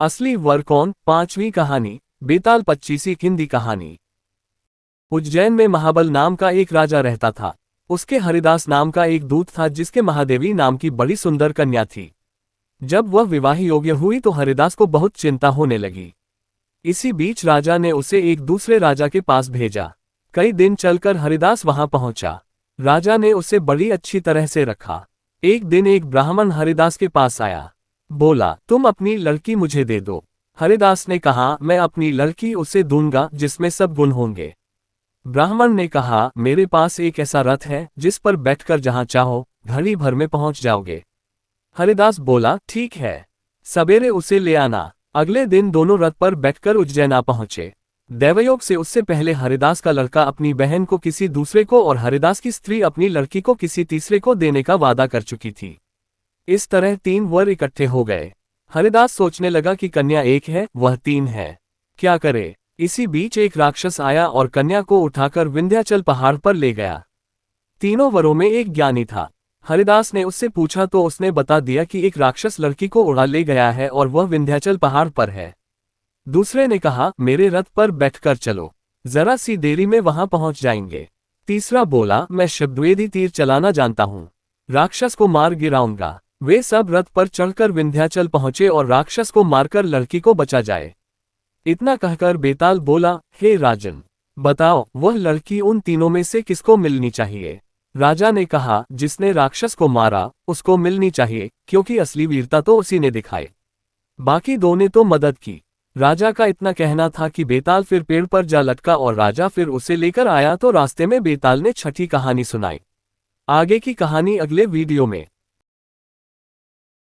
असली वर कौन? 5वीं कहानी। बेताल 25वीं हिंदी कहानी। उज्जैन में महाबल नाम का एक राजा रहता था। उसके हरिदास नाम का एक दूत था जिसके महादेवी नाम की बड़ी सुंदर कन्या थी। जब वह विवाह योग्य हुई तो हरिदास को बहुत चिंता होने लगी। इसी बीच राजा ने उसे एक दूसरे राजा के पास भेजा। कई दिन चलकर हरिदास वहां पहुंचा। राजा ने उसे बड़ी अच्छी तरह से रखा। एक दिन एक ब्राह्मण हरिदास के पास आया। बोला, तुम अपनी लड़की मुझे दे दो। हरिदास ने कहा, मैं अपनी लड़की उसे दूंगा जिसमें सब गुण होंगे। ब्राह्मण ने कहा, मेरे पास एक ऐसा रथ है जिस पर बैठकर जहां चाहो घड़ी भर में पहुंच जाओगे। हरिदास बोला, ठीक है, सवेरे उसे ले आना। अगले दिन दोनों रथ पर बैठकर उज्जैन आ पहुंचे। दैवयोग से उससे पहले हरिदास का लड़का अपनी बहन को किसी दूसरे को और हरिदास की स्त्री अपनी लड़की को किसी तीसरे को देने का वादा कर चुकी थी। इस तरह 3 वर इकट्ठे हो गए। हरिदास सोचने लगा कि कन्या एक है, वह 3 है, क्या करे। इसी बीच एक राक्षस आया और कन्या को उठाकर विंध्याचल पहाड़ पर ले गया। तीनों वरों में एक ज्ञानी था। हरिदास ने उससे पूछा तो उसने बता दिया कि एक राक्षस लड़की को उड़ा ले गया है और वह विंध्याचल पहाड़ पर है। दूसरे ने कहा, मेरे रथ पर बैठकर चलो, जरा सी देरी में वहां पहुंच जाएंगे। तीसरा बोला, मैं शब्दवेदी तीर चलाना जानता हूं, राक्षस को मार गिराऊंगा। वे सब रथ पर चढ़कर विंध्याचल पहुंचे और राक्षस को मारकर लड़की को बचा जाए। इतना कहकर बेताल बोला, हे राजन, बताओ वह लड़की उन तीनों में से किसको मिलनी चाहिए। राजा ने कहा, जिसने राक्षस को मारा उसको मिलनी चाहिए, क्योंकि असली वीरता तो उसी ने दिखाई। बाकी 2 ने तो मदद की। राजा का इतना कहना था कि बेताल फिर पेड़ पर जा लटका और राजा फिर उसे लेकर आया तो रास्ते में बेताल ने छठी कहानी सुनाई। आगे की कहानी अगले वीडियो में।